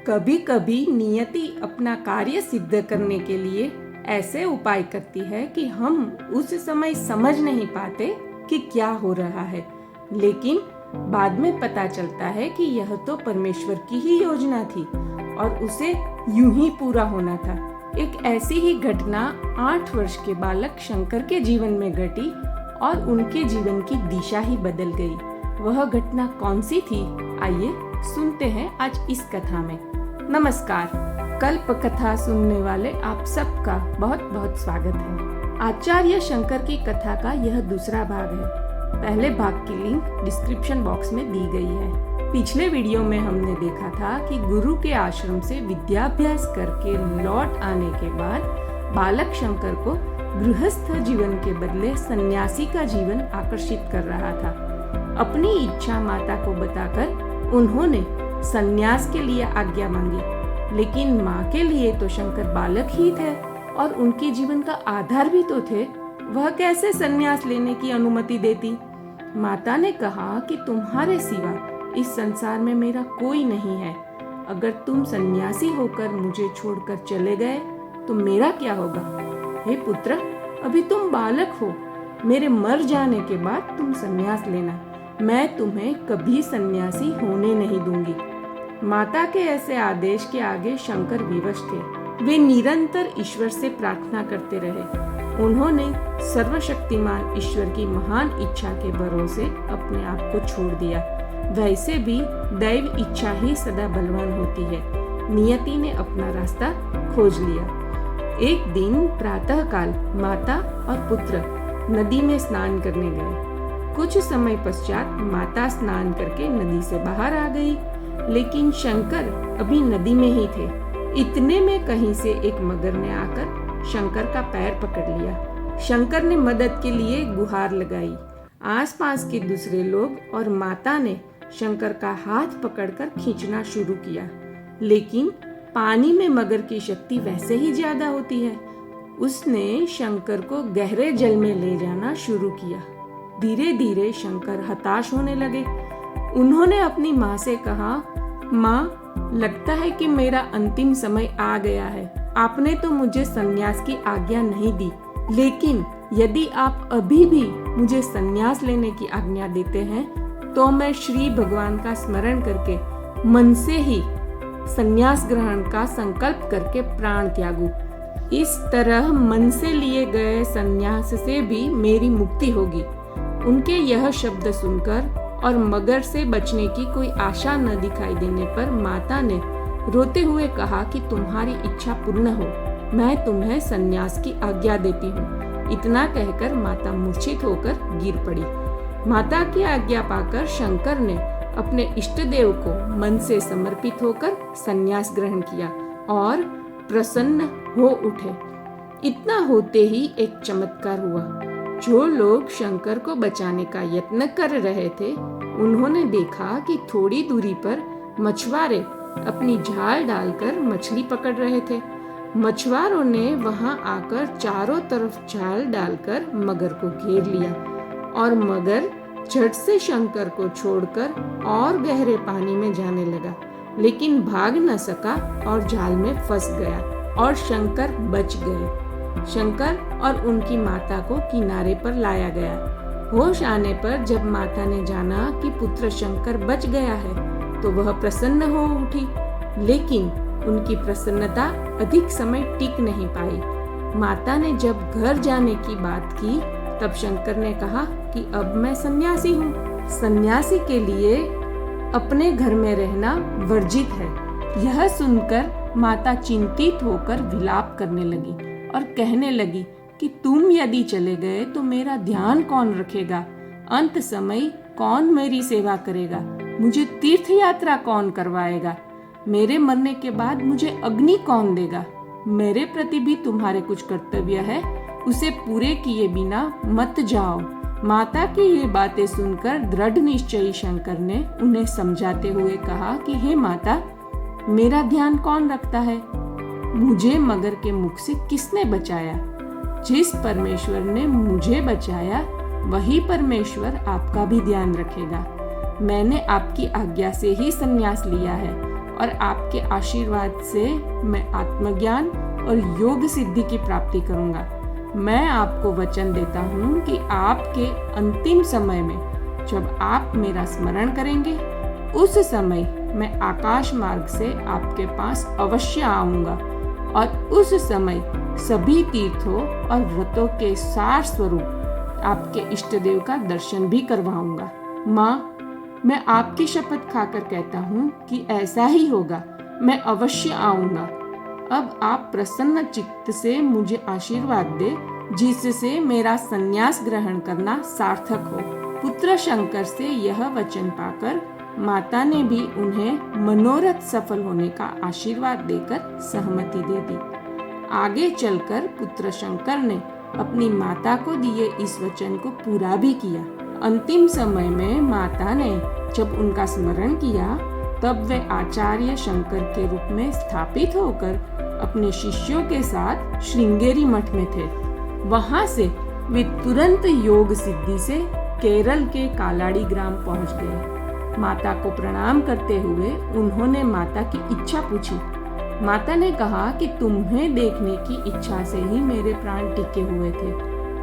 कभी कभी नियति अपना कार्य सिद्ध करने के लिए ऐसे उपाय करती है कि हम उस समय समझ नहीं पाते कि क्या हो रहा है, लेकिन बाद में पता चलता है कि यह तो परमेश्वर की ही योजना थी और उसे यूं ही पूरा होना था। एक ऐसी ही घटना 8 वर्ष के बालक शंकर के जीवन में घटी और उनके जीवन की दिशा ही बदल गई। वह घटना कौन सी थी, आइए सुनते हैं आज इस कथा में। नमस्कार, कल्प कथा सुनने वाले आप सबका बहुत बहुत स्वागत है। आचार्य शंकर की कथा का यह दूसरा भाग है। पहले भाग की लिंक डिस्क्रिप्शन बॉक्स में दी गई है। पिछले वीडियो में हमने देखा था कि गुरु के आश्रम से विद्याभ्यास करके लौट आने के बाद बालक शंकर को गृहस्थ जीवन के बदले सन्यासी का जीवन आकर्षित कर रहा था। अपनी इच्छा माता को बताकर उन्होंने सन्यास के लिए आज्ञा मांगी, लेकिन माँ के लिए तो शंकर बालक ही थे और उनके जीवन का आधार भी तो थे। वह कैसे सन्यास लेने की अनुमति देती? माता ने कहा कि तुम्हारे सिवा इस संसार में मेरा कोई नहीं है। अगर तुम सन्यासी होकर मुझे छोड़कर चले गए तो मेरा क्या होगा? हे पुत्र, अभी तुम बालक हो। मेरे मर जाने के बाद तुम सन्यास लेना। मैं तुम्हें कभी सन्यासी होने नहीं दूंगी। माता के ऐसे आदेश के आगे शंकर विवश थे। वे निरंतर ईश्वर से प्रार्थना करते रहे। उन्होंने सर्वशक्तिमान ईश्वर की महान इच्छा के भरोसे अपने आप को छोड़ दिया। वैसे भी दैव इच्छा ही सदा बलवान होती है। नियति ने अपना रास्ता खोज लिया। एक दिन प्रातःकाल माता और पुत्र नदी में स्नान करने गए। कुछ समय पश्चात माता स्नान करके नदी से बाहर आ गई, लेकिन शंकर अभी नदी में ही थे। इतने में कहीं से एक मगर ने आकर शंकर का पैर पकड़ लिया। शंकर ने मदद के लिए गुहार लगाई। आसपास के दूसरे लोग और माता ने शंकर का हाथ पकड़कर खींचना शुरू किया, लेकिन पानी में मगर की शक्ति वैसे ही ज्यादा होती है। उसने शंकर को गहरे जल में ले जाना शुरू किया। धीरे धीरे शंकर हताश होने लगे। उन्होंने अपनी माँ से कहा, माँ, लगता है कि मेरा अंतिम समय आ गया है। आपने तो मुझे सन्यास की आज्ञा नहीं दी, लेकिन यदि आप अभी भी मुझे सन्यास लेने की आज्ञा देते हैं तो मैं श्री भगवान का स्मरण करके मन से ही सन्यास ग्रहण का संकल्प करके प्राण त्यागूं। इस तरह मन से लिए गए सन्यास से भी मेरी मुक्ति होगी। उनके यह शब्द सुनकर और मगर से बचने की कोई आशा न दिखाई देने पर माता ने रोते हुए कहा कि तुम्हारी इच्छा पूर्ण हो, मैं तुम्हें सन्यास की आज्ञा देती हूँ। इतना कहकर माता मूर्छित होकर गिर पड़ी। माता की आज्ञा पाकर शंकर ने अपने इष्ट देव को मन से समर्पित होकर सन्यास ग्रहण किया और प्रसन्न हो उठे। इतना होते ही एक चमत्कार हुआ। जो लोग शंकर को बचाने का यत्न कर रहे थे, उन्होंने देखा कि थोड़ी दूरी पर मछुआरे अपनी जाल डालकर मछली पकड़ रहे थे। मछुआरों ने वहां आकर चारों तरफ जाल डालकर मगर को घेर लिया और मगर झट से शंकर को छोड़कर और गहरे पानी में जाने लगा, लेकिन भाग न सका और जाल में फंस गया और शंकर बच गए। शंकर और उनकी माता को किनारे पर लाया गया। होश आने पर जब माता ने जाना कि पुत्र शंकर बच गया है तो वह प्रसन्न हो उठी, लेकिन उनकी प्रसन्नता अधिक समय टिक नहीं पाई। माता ने जब घर जाने की बात की तब शंकर ने कहा कि अब मैं सन्यासी हूँ। सन्यासी के लिए अपने घर में रहना वर्जित है। यह सुनकर माता चिंतित होकर विलाप करने लगी और कहने लगी कि तुम यदि चले गए तो मेरा ध्यान कौन रखेगा? अंत समय कौन मेरी सेवा करेगा? मुझे तीर्थ यात्रा कौन करवाएगा? मेरे मरने के बाद मुझे अग्नि कौन देगा? मेरे प्रति भी तुम्हारे कुछ कर्तव्य है, उसे पूरे किए बिना मत जाओ। माता की ये बातें सुनकर दृढ़ निश्चयी शंकर ने उन्हें समझाते हुए कहा कि हे माता, मेरा ध्यान कौन रखता है? मुझे मगर के मुख से किसने बचाया? जिस परमेश्वर ने मुझे बचाया वही परमेश्वर आपका भी ध्यान रखेगा। मैंने आपकी आज्ञा से ही संन्यास लिया है। और आपके आशीर्वाद से मैं आत्मज्ञान और योग सिद्धि की प्राप्ति करूंगा। मैं आपको वचन देता हूँ कि आपके अंतिम समय में जब आप मेरा स्मरण करेंगे, उस समय मैं आकाश मार्ग से आपके पास अवश्य आऊंगा और उस समय सभी तीर्थों और व्रतों के सार स्वरूप आपके इष्ट देव का दर्शन भी करवाऊंगा। माँ, मैं आपकी शपथ खाकर कहता हूँ कि ऐसा ही होगा। मैं अवश्य आऊंगा। अब आप प्रसन्न चित्त से मुझे आशीर्वाद दे, जिससे मेरा संन्यास ग्रहण करना सार्थक हो। पुत्र शंकर से यह वचन पाकर माता ने भी उन्हें मनोरथ सफल होने का आशीर्वाद देकर सहमति दे दी। आगे चलकर पुत्र शंकर ने अपनी माता को दिए इस वचन को पूरा भी किया। अंतिम समय में माता ने जब उनका स्मरण किया, तब वे आचार्य शंकर के रूप में स्थापित होकर अपने शिष्यों के साथ श्रृंगेरी मठ में थे। वहां से वे तुरंत योग सिद्धि से केरल के कालाड़ी ग्राम पहुंच गए। माता को प्रणाम करते हुए उन्होंने माता की इच्छा पूछी। माता ने कहा कि तुम्हें देखने की इच्छा से ही मेरे प्राण टिके हुए थे।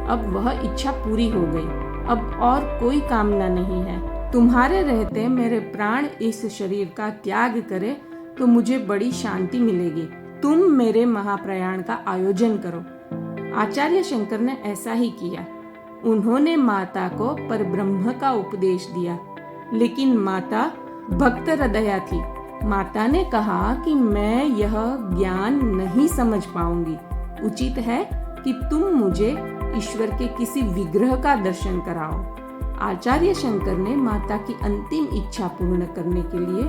अब वह इच्छा पूरी हो गई। अब और कोई कामना नहीं है। तुम्हारे रहते मेरे प्राण इस शरीर का त्याग करे तो मुझे बड़ी शांति मिलेगी। तुम मेरे महाप्रयाण का आयोजन करो। आचार्य शंकर ने ऐसा ही किया। उन्होंने माता को परब्रह्म का उपदेश दिया, लेकिन माता भक्त हृदया थी। माता ने कहा कि मैं यह ज्ञान नहीं समझ पाऊंगी। उचित है कि तुम मुझे ईश्वर के किसी विग्रह का दर्शन कराओ। आचार्य शंकर ने माता की अंतिम इच्छा पूर्ण करने के लिए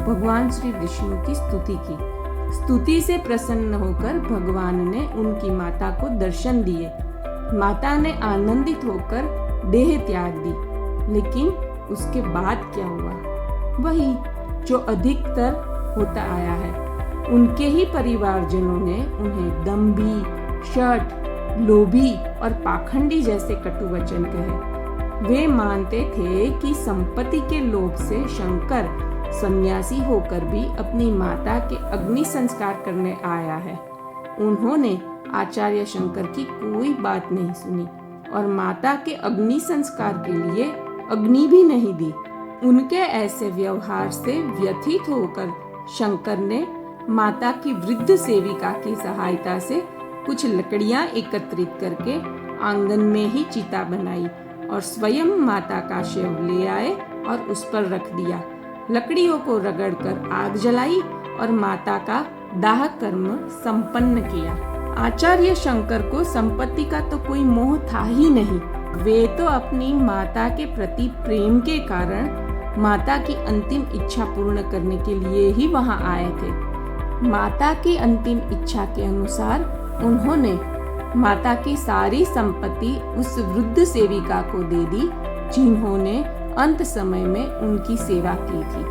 भगवान श्री विष्णु की स्तुति की। स्तुति से प्रसन्न होकर भगवान ने उनकी माता को दर्शन दिए। माता ने आनंदित होकर देह त्याग दी। लेकिन उसके बाद क्या हुआ? वही जो अधिकतर होता आया है। उनके ही परिवारजनों ने उन्हें दंभी, शठ, लोभी और पाखंडी जैसे कटु वचन कहे। वे मानते थे कि संपत्ति के लोभ से शंकर सन्यासी होकर भी अपनी माता के अग्नि संस्कार करने आया है। उन्होंने आचार्य शंकर की कोई बात नहीं सुनी और माता के अग्नि संस्कार के लिए अग्नि भी नहीं दी। उनके ऐसे व्यवहार से व्यथित होकर शंकर ने माता की वृद्ध सेविका की सहायता से कुछ लकड़ियां एकत्रित करके आंगन में ही चिता बनाई और स्वयं माता का शव ले आए और उस पर रख दिया। लकड़ियों को रगड़कर आग जलाई और माता का दाह कर्म संपन्न किया। आचार्य शंकर को संपत्ति का तो कोई मोह था ही नहीं। वे तो अपनी माता के प्रति प्रेम के कारण माता की अंतिम इच्छा पूर्ण करने के लिए ही वहां आए थे। माता की अंतिम इच्छा के अनुसार उन्होंने माता की सारी संपत्ति उस वृद्ध सेविका को दे दी, जिन्होंने अंत समय में उनकी सेवा की थी,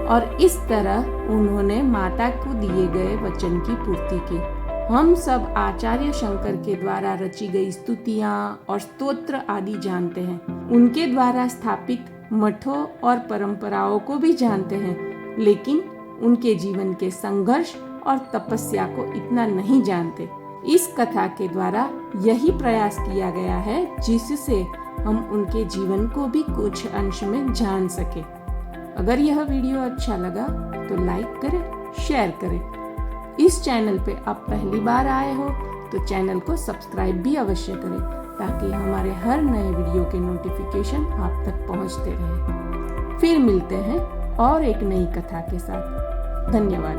और इस तरह उन्होंने माता को दिए गए वचन की पूर्ति की। हम सब आचार्य शंकर के द्वारा रची गई स्तुतियां और स्तोत्र आदि जानते हैं। उनके द्वारा स्थापित मठों और परंपराओं को भी जानते हैं, लेकिन उनके जीवन के संघर्ष और तपस्या को इतना नहीं जानते। इस कथा के द्वारा यही प्रयास किया गया है, जिससे हम उनके जीवन को भी कुछ अंश में जान सके। अगर यह वीडियो अच्छा लगा तो लाइक करें, शेयर करें। इस चैनल पे आप पहली बार आए हो तो चैनल को सब्सक्राइब भी अवश्य करें, ताकि हमारे हर नए वीडियो के नोटिफिकेशन आप तक पहुंचते रहे। फिर मिलते हैं और एक नई कथा के साथ। धन्यवाद।